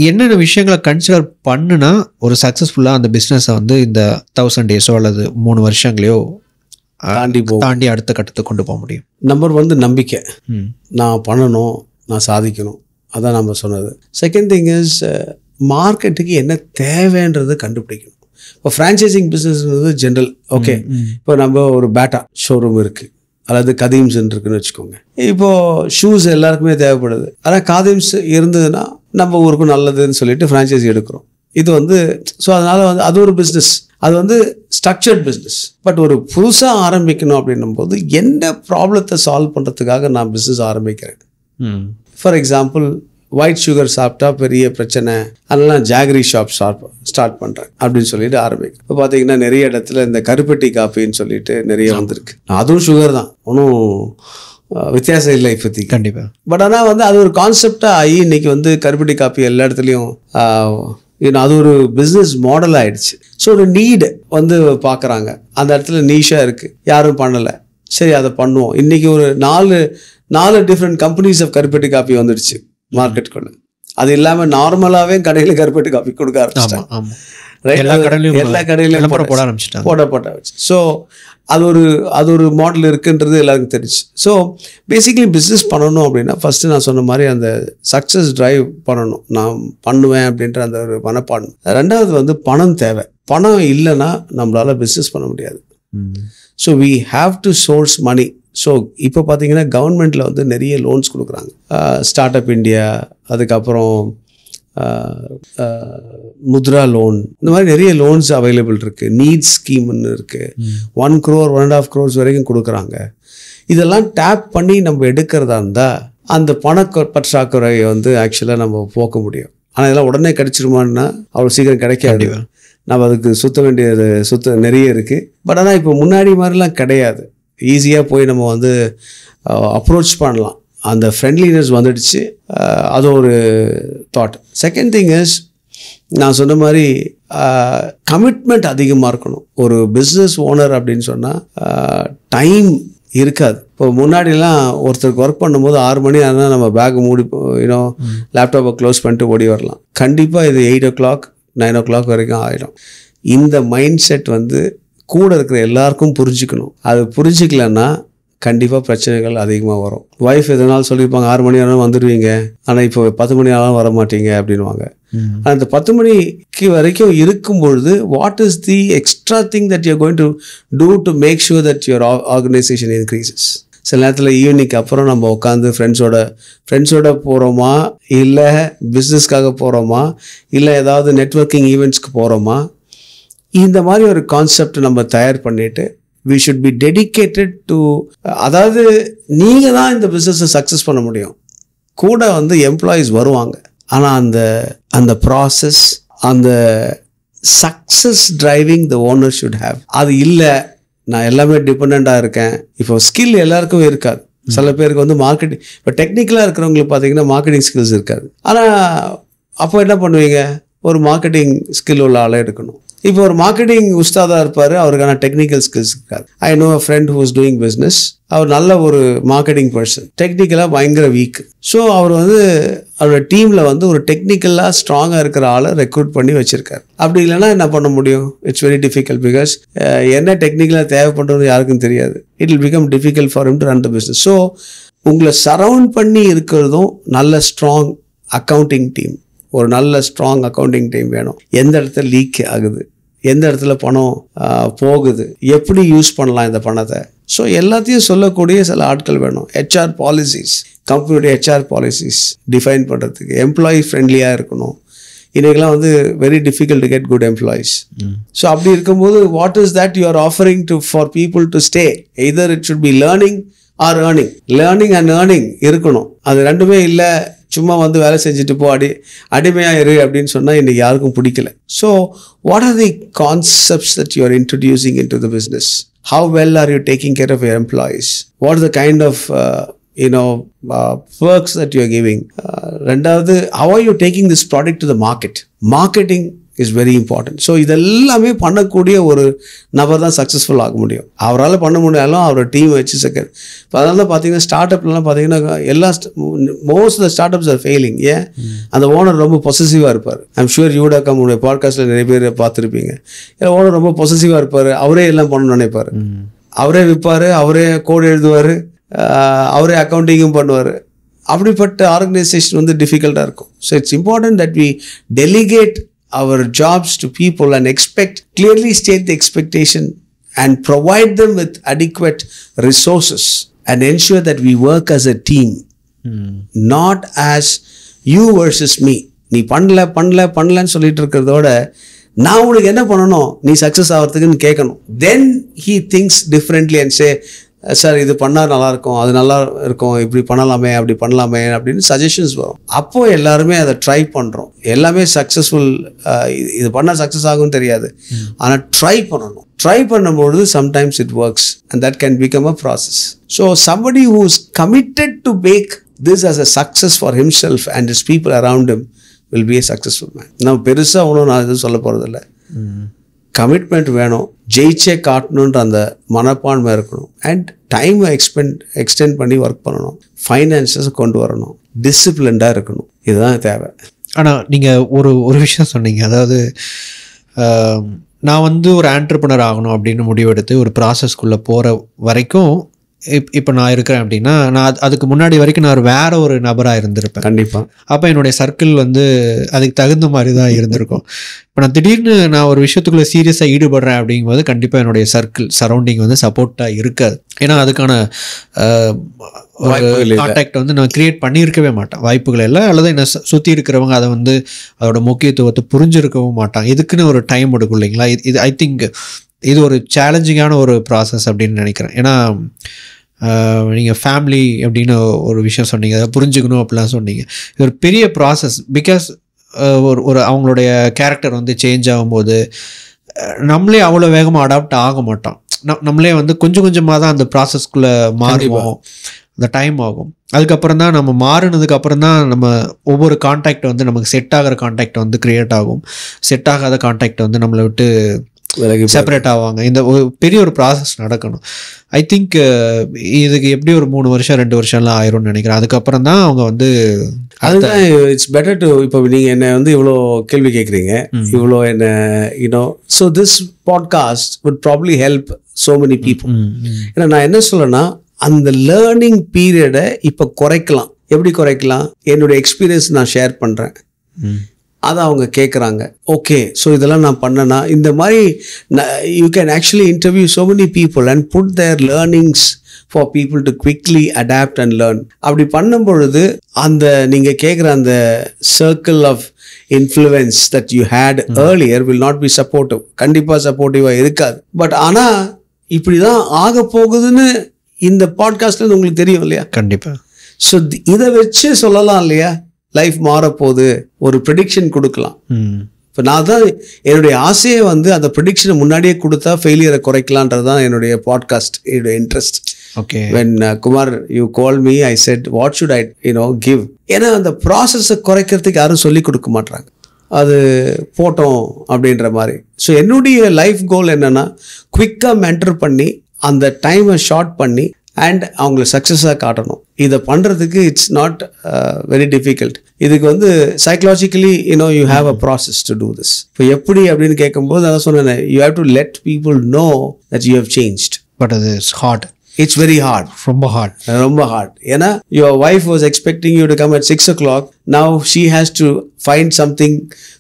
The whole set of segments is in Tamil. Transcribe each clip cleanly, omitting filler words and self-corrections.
என்னென்ன விஷயங்களை கன்சிடர் பண்ணுனா ஒரு சக்ஸஸ்ஃபுல்லாக அந்த பிஸ்னஸை வந்து இந்த 1000 டேஸோ அல்லது 3 வருஷங்களையோ தாண்டி அடுத்த கட்டத்துக்கு கொண்டு போக முடியும்? நம்பர் 1 நம்பிக்கை. நான் பண்ணணும், நான் சாதிக்கணும், அதான் நம்ம சொன்னது. செகண்ட் திங் இஸ் மார்க்கெட்டுக்கு என்ன தேவைன்றது கண்டுபிடிக்கணும். இப்போ ஃப்ரான்ச்சைசிங் பிஸ்னஸ்ன்றது ஜென்ரல். ஓகே, இப்போ நம்ம ஒரு பேட்டா ஷோரூம் இருக்குது அல்லது கதீம்ஸ் இருக்குன்னு வச்சுக்கோங்க. இப்போது ஷூஸ் எல்லாருக்குமே தேவைப்படுது. ஆனால் காதீம்ஸ் இருந்ததுன்னா நம்ம ஊருக்கும் நல்லதுன்னு சொல்லிட்டு ஃப்ரான்ச்சைஸி எடுக்கிறோம். இது வந்து ஸோ அதனால் வந்து அது ஒரு பிஸ்னஸ், அது வந்து ஸ்ட்ரக்சர்ட் பிஸ்னஸ். பட் ஒரு புதுசாக ஆரம்பிக்கணும் அப்படின்னும் போது என்ன ப்ராப்ளத்தை சால்வ் பண்ணுறதுக்காக நான் பிஸ்னஸ் ஆரம்பிக்கிறேன். ஃபார் எக்ஸாம்பிள், ஒயிட் சுகர் சாப்பிட்டா பெரிய பிரச்சனை, அதனால ஜாகரி ஷாப் ஸ்டார்ட் பண்ணுறேன் அப்படின்னு சொல்லிட்டு ஆரம்பிக்கும். இப்போ பார்த்தீங்கன்னா நிறைய இடத்துல இந்த கருப்பட்டி காஃபின்னு சொல்லிட்டு நிறைய வந்திருக்கு. அதுவும் சுகர் தான், ஒன்றும் வித்தியாசம் இல்லை இப்போதைக்கு. கண்டிப்பாக. பட் ஆனால் வந்து அது ஒரு கான்செப்டாக ஆகி இன்னைக்கு வந்து கருப்பட்டி காஃபி எல்லா இடத்துலையும் அது ஒரு பிஸ்னஸ் மாடல் ஆகிடுச்சு. ஸோ ஒரு நீடு வந்து பார்க்குறாங்க, அந்த இடத்துல நீஷாக இருக்குது, யாரும் பண்ணலை, சரி அதை பண்ணுவோம். இன்றைக்கி ஒரு 4 டிஃப்ரெண்ட் கம்பெனிஸ் ஆஃப் கருப்பட்டி காஃபி வந்துடுச்சு மார்க்கெட்டுக்குள்ள. அது இல்லாமல் நார்மலாகவே கடையில் கருப்பட்டி காஃபி கொடுக்க ஆரம்பிச்சிட்டாங்க. எல்லா கடையிலையும் போட வச்சு. ஸோ அது ஒரு மாடல் இருக்குன்றது எல்லாருக்கும் தெரிஞ்சு. ஸோ பேசிக்கலி பிஸ்னஸ் பண்ணணும் அப்படின்னா ஃபஸ்ட்டு நான் சொன்ன மாதிரி அந்த சக்ஸஸ் ட்ரைவ் பண்ணணும், நான் பண்ணுவேன் அப்படின்ற அந்த ஒரு மனப்பான்மை. ரெண்டாவது வந்து பணம் தேவை. பணம் இல்லைன்னா நம்மளால் பிஸ்னஸ் பண்ண முடியாது. So we have to source money. So இப்போ பார்த்தீங்கன்னா கவர்மெண்ட்டில் வந்து நிறைய லோன்ஸ் கொடுக்குறாங்க. ஸ்டார்ட் அப் இந்தியா, அதுக்கப்புறம் முத்ரா லோன், இந்த மாதிரி நிறைய லோன்ஸ் அவைலபிள் இருக்குது. நீட்ஸ் ஸ்கீம்னு இருக்குது. 1 crore 1.5 crores வரைக்கும் கொடுக்குறாங்க. இதெல்லாம் டேப் பண்ணி நம்ம எடுக்கிறதா இருந்தால் அந்த பற்றாக்குறையை வந்து ஆக்சுவலாக நம்ம போக்க முடியும். ஆனால் இதெல்லாம் உடனே கிடைச்சிருமான்னா அவ்வளோ சீக்கிரம் கிடைக்காது. நம்ம அதுக்கு சுத்த நிறைய இருக்குது. பட் ஆனால் இப்போ முன்னாடி மாதிரிலாம் கிடையாது. ஈஸியாக போய் நம்ம வந்து அப்ரோச் பண்ணலாம். அந்த ஃப்ரெண்ட்லினஸ் வந்துடுச்சு. அது ஒரு தாட். செகண்ட் திங் இஸ், நான் சொன்ன மாதிரி கமிட்மெண்ட் அதிகமாக இருக்கணும். ஒரு பிஸ்னஸ் ஓனர் அப்படின்னு சொன்னால் டைம் இருக்காது. இப்போ முன்னாடிலாம் ஒருத்தருக்கு ஒர்க் பண்ணும்போது 6 மணி ஆனால் நம்ம பேக் மூடி லேப்டாப்பை க்ளோஸ் பண்ணிட்டு ஓடி வரலாம். கண்டிப்பாக இது 8 o'clock 9 o'clock வரைக்கும் ஆகிடும். இந்த மைண்ட் செட் வந்து கூட இருக்கிற எல்லாருக்கும் புரிஞ்சுக்கணும். அது புரிஞ்சிக்கலன்னா கண்டிப்பாக பிரச்சனைகள் அதிகமாக வரும். ஒய்ஃப் எதனாலும் சொல்லியிருப்பாங்க, 6 மணி ஆனாலும் வந்துடுவீங்க, ஆனால் இப்போ 10 மணி ஆனாலும் வர மாட்டீங்க அப்படின்வாங்க. அந்த 10 மணிக்கு வரைக்கும் இருக்கும்பொழுது what is the extra thing that you're going to do to make sure that your organisation increases. சில நேரத்தில் ஈவினிங்க்கு அப்புறம் நம்ம உட்காந்து ஃப்ரெண்ட்ஸோட போகிறோமா, இல்லை பிஸ்னஸ்க்காக போகிறோமா, இல்லை ஏதாவது நெட்வொர்க்கிங் ஈவெண்ட்ஸ்க்கு போகிறோமா, இந்த மாதிரி ஒரு கான்செப்ட் நம்ம தயார் பண்ணிவிட்டு we should be dedicated to, அதாவது நீங்கள் தான் இந்த பிஸ்னஸை சக்ஸஸ் பண்ண முடியும். கூட வந்து எம்ப்ளாயீஸ் வருவாங்க, ஆனால் அந்த ப்ராசஸ், அந்த success driving the owner should have. அது இல்லை, நான் எல்லாமே டிபெண்ட்டாக இருக்கேன். இப்போ ஸ்கில் எல்லாருக்கும் இருக்காது. சில பேருக்கு வந்து மார்க்கெட்டிங், இப்போ டெக்னிக்கலாக இருக்கிறவங்களுக்கு பார்த்தீங்கன்னா மார்க்கெட்டிங் ஸ்கில்ஸ் இருக்காது. ஆனால் அப்போ என்ன பண்ணுவீங்க, ஒரு மார்க்கெட்டிங் ஸ்கில் உள்ள ஆளை எடுக்கணும். இப்போ ஒரு மார்க்கெட்டிங் உஸ்தாதாக இருப்பார், அவருக்கான டெக்னிக்கல் ஸ்கில்ஸ் இருக்காது. I know a friend who is doing business. அவர் நல்ல ஒரு மார்க்கெட்டிங் பர்சன், டெக்னிக்கலாக பயங்கர வீக். ஸோ அவர் வந்து அவரோட டீமில் வந்து ஒரு டெக்னிக்கலாக ஸ்ட்ராங்காக இருக்கிற ஆளை ரெக்ரூட் பண்ணி வச்சுருக்காரு. அப்படி இல்லைன்னா என்ன பண்ண முடியும்? It's very difficult. பிகாஸ் என்ன டெக்னிக்கலாக தேவைப்படுறது யாருக்கும் தெரியாது. It will become difficult for him to run the business. So உங்களை சரவுண்ட் பண்ணி இருக்கிறதும் நல்ல ஸ்ட்ராங் அக்கௌண்டிங் டீம், ஒரு நல்ல ஸ்ட்ராங் அக்கௌண்டிங் டீம் வேணும். எந்த இடத்துல லீக் ஆகுது, எந்த இடத்துல பணம் போகுது, எப்படி யூஸ் பண்ணலாம் இந்த பணத்தை, ஸோ எல்லாத்தையும் சொல்லக்கூடிய சில ஆட்கள் வேணும். ஹெச்ஆர் பாலிசிஸ், கம்பெனியோட ஹெச்ஆர் பாலிசிஸ் டிஃபைன் பண்ணுறதுக்கு எம்ப்ளாயி ஃப்ரெண்ட்லியாக இருக்கணும். இன்றைக்கெல்லாம் வந்து very difficult to get good employees. So அப்படி இருக்கும்போது what is that you R offering to for people to stay? Either it should be learning R earning. Learning and earning இருக்கணும். அது ரெண்டுமே இல்லை, சும்மா வந்து வேலை செஞ்சுட்டு போ, அடிமையாக இரு அப்படின்னு சொன்னால் இன்றைக்கி யாருக்கும் பிடிக்கல. So what are the concepts that you are introducing into the business? How well are you taking care of your employees? What is the kind of perks that you are giving? ரெண்டாவது, how are you taking this product to the market? Marketing is very important. So இதெல்லாமே பண்ணக்கூடிய ஒரு நபர் தான் சக்ஸஸ்ஃபுல் ஆக முடியும். அவரால் பண்ண முடியாலும் அவரோட டீம் வச்சு செகண்ட். இப்போ அதனால தான் பார்த்தீங்கன்னா ஸ்டார்ட் அப்லாம் பார்த்தீங்கன்னா எல்லா most of the startups are failing. ஏன்? அந்த ஓனர் ரொம்ப பொசசிவாக இருப்பார். ஐம் ஷூர் யூடா கம்முடைய பாட்காஸ்ட்டில் நிறைய பேர் பார்த்துருப்பீங்க. ஏன்னா ஓனர் ரொம்ப பொசசிவாக இருப்பார். அவரே எல்லாம் பண்ணணும்னு நினைப்பார். அவரே விற்பார், அவரே கோட் எழுதுவார், அவரே அக்கௌண்டிங்கும் பண்ணுவார். அப்படிப்பட்ட ஆர்கனைசேஷன் வந்து டிஃபிகல்ட்டாக இருக்கும். So it's important that we delegate our jobs to people and clearly state the expectation and provide them with adequate resources and ensure that we work as a team, not as you versus me. நீ பண்ணலன்னு சொல்லிட்டு இருக்கிறதோட நான் உனக்கு என்ன பண்ணணும் நீ சக்ஸஸ் ஆகிறதுக்குன்னு கேட்கணும். Then he thinks differently and say, sir இது பண்ணால் நல்லாயிருக்கும், அது நல்லா இருக்கும், இப்படி பண்ணலாமே, அப்படி பண்ணலாமே அப்படின்னு சஜஷன்ஸ் வரும். அப்போது எல்லாருமே அதை ட்ரை பண்ணுறோம். எல்லாமே சக்ஸஸ்ஃபுல், இது பண்ணால் சக்ஸஸ் ஆகும்னு தெரியாது, ஆனால் ட்ரை பண்ணணும். ட்ரை பண்ணும்பொழுது sometimes it works and that can become a process. So somebody who is committed to make this as a success for himself and his people around him will be a successful man. நான் பெருசாக ஒன்றும் நான் எதுவும் சொல்ல போகிறதில்ல. கமிட்மெண்ட் வேணும், ஜெயிச்சே காட்டணுன்ற அந்த மனப்பான்மை இருக்கணும். அண்ட் டைமை எக்ஸ்டெண்ட் பண்ணி ஒர்க் பண்ணணும், ஃபைனான்சஸ் கொண்டு வரணும், டிசிப்ளின்டாக இருக்கணும். இதுதான் தேவை. ஆனால் நீங்கள் ஒரு விஷயம் சொன்னீங்க, அதாவது நான் வந்து ஒரு ஆண்டர்ப்ரனர் ஆகணும் அப்படின்னு முடிவெடுத்து ஒரு ப்ராசஸ்க்குள்ளே போகிற வரைக்கும் இப்போ நான் இருக்கிறேன் அப்படின்னா நான் அதுக்கு முன்னாடி வரைக்கும் நான் வேற ஒரு நபராக இருந்திருப்பேன். கண்டிப்பாக. அப்போ என்னுடைய சர்க்கிள் வந்து அதுக்கு தகுந்த மாதிரி தான் இருந்திருக்கும். இப்போ நான் திடீர்னு நான் ஒரு விஷயத்துக்குள்ளே சீரியஸாக ஈடுபடுறேன் அப்படிங்கும்போது கண்டிப்பாக என்னுடைய சரௌண்டிங் வந்து சப்போர்ட்டாக இருக்காது. ஏன்னா அதுக்கான கான்டாக்ட் வந்து நான் கிரியேட் பண்ணியிருக்கவே மாட்டேன், வாய்ப்புகள் எல்லாம். அல்லது என்னை சுற்றி இருக்கிறவங்க அதை வந்து அதோட முக்கியத்துவத்தை புரிஞ்சிருக்கவும் மாட்டாங்க. இதுக்குன்னு ஒரு டைம் எடுக்கும் இல்லைங்களா? இது ஐ திங்க் இது ஒரு சேலஞ்சிங்கான ஒரு ப்ராசஸ் அப்படின்னு நினைக்கிறேன். ஏன்னா நீங்கள் ஃபேமிலி அப்படின்னு ஒரு விஷயம் சொன்னீங்க, அதை புரிஞ்சுக்கணும் அப்படிலாம் சொன்னீங்க. இது ஒரு பெரிய ப்ராசஸ். பிகாஸ் ஒரு அவங்களுடைய கேரக்டர் வந்து சேஞ்ச் ஆகும்போது நம்மளே அவ்வளோ வேகமாக அடாப்ட் ஆக மாட்டோம். நம்மளே வந்து கொஞ்சம் கொஞ்சமாக தான் அந்த ப்ராசஸ்க்குள்ளே மாறுவோம். அந்த டைம் ஆகும். அதுக்கப்புறம் தான் நம்ம மாறினதுக்கு அப்புறம் தான் நம்ம ஒவ்வொரு கான்டாக்ட் வந்து நமக்கு செட் ஆகிற கான்டாக்ட் வந்து க்ரியேட் ஆகும். செட் ஆகாத கான்டாக்ட் வந்து நம்மளை விட்டு செப்பரேட் ஆவாங்க. இந்த ஒரு பெரிய ஒரு ப்ராசஸ் நடக்கணும். ஐ திங்க் இதுக்கு எப்படி ஒரு 3 வருஷம் 2 வருஷம்லாம் ஆயிரும்னு நினைக்கிறேன். அதுக்கப்புறம் தான் அவங்க வந்து அதுதான் இட்ஸ் பெட்டர் டு. இப்போ நீங்கள் என்னை வந்து இவ்வளோ கேள்வி கேட்குறீங்க, இவ்வளோ என்ன you know, so this podcast would probably help so many people. ஏன்னா நான் என்ன சொல்லனா, அந்த லேர்னிங் பீரியடை இப்போ குறைக்கலாம். எப்படி குறைக்கலாம்? என்னுடைய எக்ஸ்பீரியன்ஸ் நான் ஷேர் பண்ணுறேன், அதை அவங்க கேட்குறாங்க. ஓகே, ஸோ இதெல்லாம் நான் பண்ணேன்னா இந்த மாதிரி you can actually interview so many people and put their learnings for people to quickly adapt and learn. அப்படி பண்ணும் பொழுது அந்த நீங்கள் கேட்குற அந்த circle of influence that you had earlier will not be supportive. கண்டிப்பாக சப்போர்ட்டிவாக இருக்காது. பட் ஆனால் இப்படி தான் ஆக போகுதுன்னு இந்த பாட்காஸ்ட்ல உங்களுக்கு தெரியும் இல்லையா? கண்டிப்பாக. ஸோ இதை வச்சு சொல்லலாம் இல்லையா, லைஃப் மாறப்போகுது, ஒரு ப்ரெடிக்ஷன் கொடுக்கலாம். இப்போ நான் தான் என்னுடைய ஆசையை வந்து அந்த ப்ரெடிக்ஷனை முன்னாடியே கொடுத்தா ஃபெயிலியரை குறைக்கலான்றது தான் என்னுடைய பாட்காஸ்ட், என்னுடைய interest. Okay. When Kumar you call me, I set what should I give. ஏன்னா அந்த ப்ராசஸை குறைக்கிறதுக்கு யாரும் சொல்லி கொடுக்க மாட்டாங்க, அது போட்டோம் அப்படின்ற மாதிரி. ஸோ என்னுடைய லைஃப் கோல் என்னென்னா, குவிக்காக மென்டர் பண்ணி அந்த டைமை ஷார்ட் பண்ணி அண்ட் அவங்கள சக்ஸஸாக காட்டணும். இதை பண்ணுறதுக்கு இட்ஸ் நாட் வெரி டிஃபிகல்ட். இதுக்கு வந்து psychologically you have a process to do this. இப்போ எப்படி அப்படின்னு கேட்கும்போது அதான் சொன்னேன், you have to let people know that you have changed. But அது it's hard. It's very hard. ரொம்ப ஹார்ட். ஏன்னா your wife was expecting you to come at 6 o'clock. Now she has to find something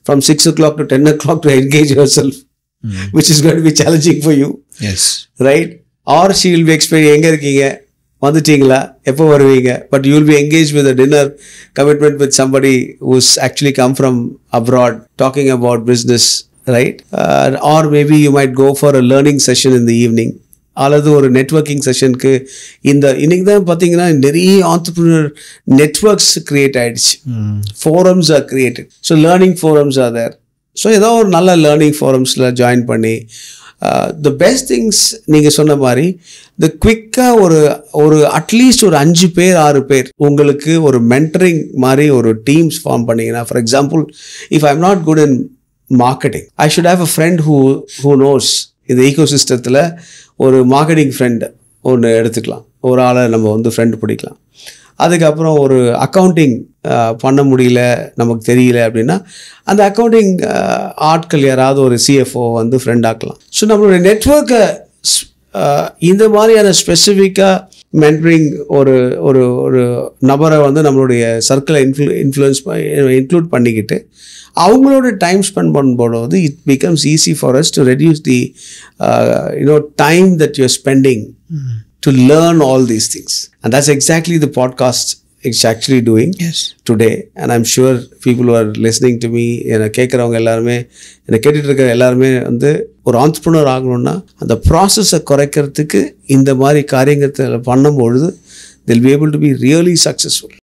from 6 o'clock to 10 o'clock to engage herself, which is going to be challenging for you. Yes. Right? Or she will be expecting, எங்கே இருக்கீங்க, வந்துட்டீங்களா, எப்போ வருவீங்க? But you will be engaged with a dinner commitment with somebody who's actually come from abroad talking about business, right? Or maybe you might go for a learning session in the evening. அல்லது ஒரு நெட்வொர்க்கிங் செஷனுக்கு. இன்னைக்கு தான் பார்த்தீங்கன்னா நிறைய ஆண்டர்ப்ரனர் நெட்வொர்க்ஸ் கிரியேட் ஆகிடுச்சு. Forums are created. So learning forums are there. So ஏதோ ஒரு நல்ல லேர்னிங் ஃபோரம்ஸில் ஜாயின் பண்ணி த பெஸ்ட் திங்ஸ் நீங்கள் சொன்ன மாதிரி இந்த குவிக்காக ஒரு அட்லீஸ்ட் ஒரு 5 பேர் 6 பேர் உங்களுக்கு ஒரு மென்டரிங் மாதிரி ஒரு டீம்ஸ் ஃபார்ம் பண்ணிங்கன்னா, for example if I am not good in marketing. I should have a friend who knows. இந்த ஈகோசிஸ்டத்தில் ஒரு மார்க்கெட்டிங் ஃப்ரெண்டு ஒன்று எடுத்துக்கலாம், ஒரு ஆளை நம்ம வந்து ஃப்ரெண்டு பிடிக்கலாம். அதுக்கப்புறம் ஒரு அக்கௌண்டிங் பண்ண முடியல, நமக்கு தெரியல அப்படின்னா அந்த அக்கௌண்டிங் ஆட்கள் யாராவது ஒரு சிஎஃப்ஓ வந்து ஃப்ரெண்ட் ஆக்கலாம். ஸோ நம்மளுடைய நெட்வொர்க்கை இந்த மாதிரியான ஸ்பெசிஃபிக்காக மென்டரிங் ஒரு ஒரு ஒரு நபரை வந்து நம்மளுடைய சர்க்கிளை இன்க்ளூட் பண்ணிக்கிட்டு அவங்களோட டைம் ஸ்பெண்ட் பண்ணும்போது it becomes easy for us to reduce the time that you're spending to learn all these things. And that's exactly the podcast it's actually doing today. And I'm sure people who are listening to me, என்னை கேட்குறவங்க எல்லாருமே, என்னை கேட்டுட்டு இருக்கிற எல்லாருமே வந்து ஒரு ஆண்டர்ப்ரனர் ஆகணும்னா அந்த ப்ராசஸை குறைக்கிறதுக்கு இந்த மாதிரி காரியங்களை பண்ணும்பொழுது they'll be able to be really successful.